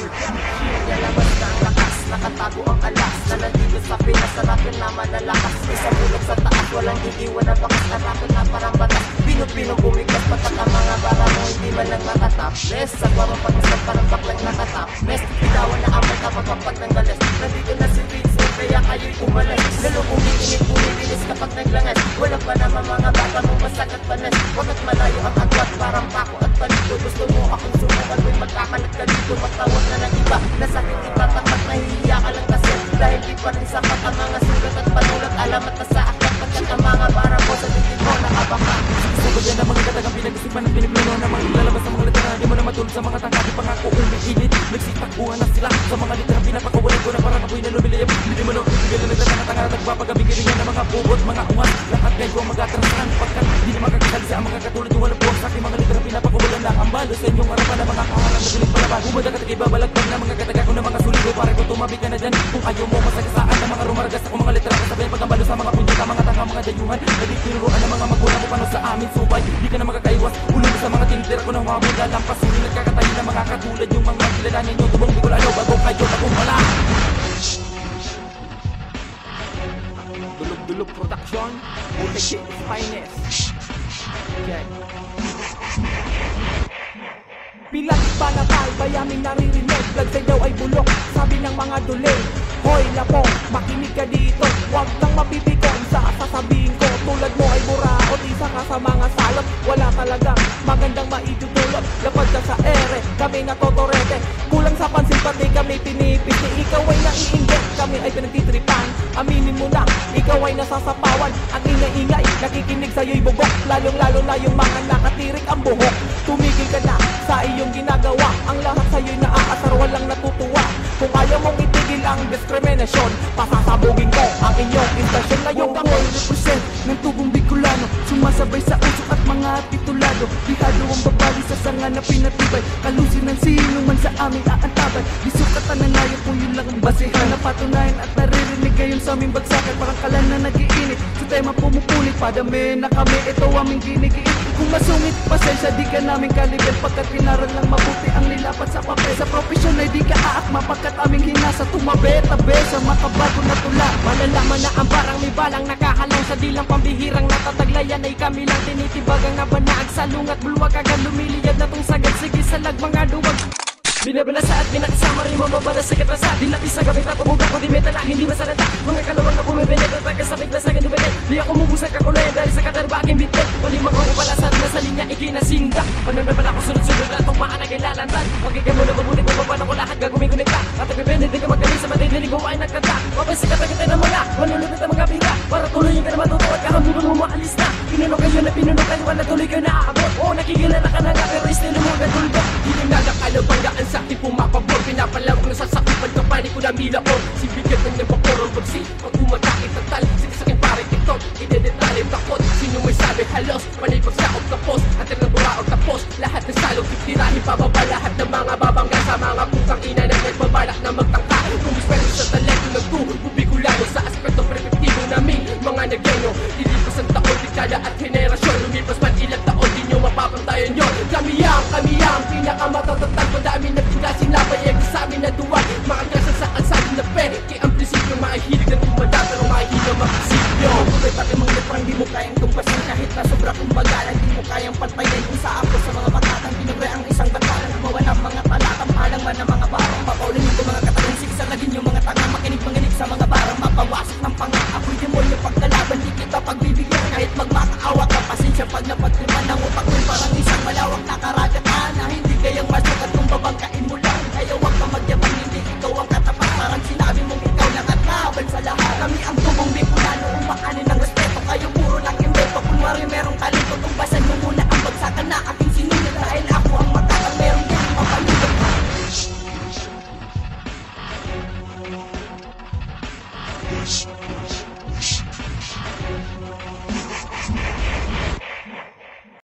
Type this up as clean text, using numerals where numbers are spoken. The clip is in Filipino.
Nilalabas na ang lakas, nakatago ang alas na nandito sa Pinas, harapin na malalakas. Isang bulok sa taas, walang iiwan na bakas, harapin na parang batas. Pinong bumiglas, patak ang mga bara mo, hindi man lang nakataples. Sa bawang pag-isap, parang baklang nakataples. Bitawan na amay kapag kapag ng galas. Nandito na si Vincent, kaya kayo'y umalas. Lalo kung iinit, bumibilis kapag naglangas. Wala pa naman mga bata mo, masagat panas. Wagkat malayo ang agwat, parang pako at palito. Gusto mo akong sumukan, may magkakalat ka dito. Magtawag na ng iba, nasakit itatakot, nahihiya ka lang kasi. Dahil di pa rin sapat ang mga sulat at panulat. Alamat na sa aklat, pagkat ang mga bara mo sa titig mo nakabaka. Sabag yan ang mga katagang pinag-isipan ng pinagluno na mga ilalabas sa mga litera. Di mo na matulog sa mga tangkati pangako umiinit. Nagsitakbuhan na sila sa mga litera. Pinapakawalan ko na parang ako'y nalumiliyap. Hindi mo na bigyan na nagtatanga-tanga. Nagpapagabigin yan ng mga bubot, mga ungas. Lahat ngayon ko ang mag-atrasahan pagkat di na makakasalisa ang mga katulad yung walang buwang sa aking mga litera. Pinapakawalan lang ang balo sa inyong harapan ng mga kaharang na galing palabas. Bumada ka tagay babalagpag na mga kataga ko ng mga suligo. Pare ko tumabi ka na dyan. Kung ayaw mo masagasaan ng mga rumargas ako mga litera. Kasabay pagkambalo sa mga punyata, mga tanga, mga dayuhan. Nagitiruan ng mga magulang mo paano sa amin subay. Di ka na makakaiwas, ulong sa mga tindera ko ng mga muda. Lampasin, nagkakatayo ng mga katulad yung mga kilalanin nyo. Tubong bigulano, bago kayo, bagong wala. Dulog Production, Utek is finest. Okay. Bilang panatay, bayaming naririnig. Lagsay daw ay bulok, sabi ng mga dulay. Hoy lapong, makinig ka dito. Huwag kang mapipikon sa sasabihin ko. Tulad mo ay buraot, isa ka sa mga salot. Wala talagang magandang maidudulot. Lapad ka sa ere, kami natotorete. Kulang sa pansin pati kami pinipiti. Ikaw ay naiinggit, kami ay pinagtitripan. Aminin mo na, ikaw ay nasasapawan. Ang ingay-ingay, nakikinig sa'yo'y bugok. Lalong-lalo na yung mga nakatirik ang buhok. Tumigil ka na sa iyong ginagawa. Ang lahat sa'yo'y naaasar, walang natutuwa. Kung ayaw mong itigil ang diskriminasyon, pasasabugin ko ang inyong istasyon. Ngayong ako ay represent ng tubong Bicolano, sumasabay sa uso at mga titulado. Bihado ang babali sa sanga na pinatibay. Kalusin ng sino man sa aming aantabay. Disukatan na layo po yun lang ang basihan. Napatunayan at naririnig ngayon sa aming bagsakan. Parang kalan na nag-iinit, sa tema pumupulit. Padami na kami, ito aming ginigiit. Kung masungit, pasensya di ka namin kalibel. Pagkat tinaran lang mabuti ang nilapat sa papel. Sa profesyon ay di ka aakma, pagkat aming hinasa. Tumabi-tabi sa makabago na tula. malalaman na ang barang may balang nakahalang sa dilang pambihirang natataglayan ay kami lang tinitibagang nabanaag sa lungat bulwag agad lumiliyad na tong sagad. Sige salag mga duwag binabalasa at pinakasama rin mamabala sa katasa. Dilaki sa gabi tatumuga ko di metala, hindi masalata. Mga kalawang na bumibinig at pagkasabik na sa gandubinig. Di ako mubusay kakulayan dahil sa katarbaking bitin. Walimang ako palasad na sa linya ikinasinda. Panunabala ko sunod-sunod na itong maan na kailalantan. Magiging mo na mabuti kung paano ko lahat gaguming ka. At nagpipindi di ka magaling sa matidinig ko ay nagkanta. Mapansin ka tagitin ng mga manulunod ang mga bira. Para tuloy ka na matutuwa at kahamunan mo maalis na. Pinuno kayo na pinuno kayo at natuloy ka na aabot. Oo nakikilala ka na nga pero estilo mo nagulgo. Hindi nagakalaw banggaan sa akin pumapabor. Pinapalawag na sasakipan ka pa ni ko na milaon. Sibigat ng niyang paporong pagsi. Pag umatakit at tal, sige sa akin pare tiktok. Idedetalim takot, sino may sabi halos. Panay pagsakot tapos, at ang buraog tapos. Lahat ng salog, titirahin pababa. Lahat ng mga babangga sa mga putang ina na nagbabalak na magtangka. Kumispero sa talento ng Bicolano sa aspekto prepektibo namin mga nagyano. Dilipas ang taon, dekada at henerasyon. Lumipas man ilang taon, di nyo mapapantayan yun. Kami ang pinakamatatag. Madami na tigasing labay, ay sa amin na duwag. Mga gasa sa kalsado na pere. Kaya ang prinsipyo, mahihilig na tumanda. Pero mahihilig na makasipyo. Kung pati mga leprang di mo kayang tumpasin. Kahit na sobra kong bagalan, di mo kayang pantayin. Kung sa ako sa mga batatan, pinagre ang isang batalan. Mawa ng mga talatang alang man ng mga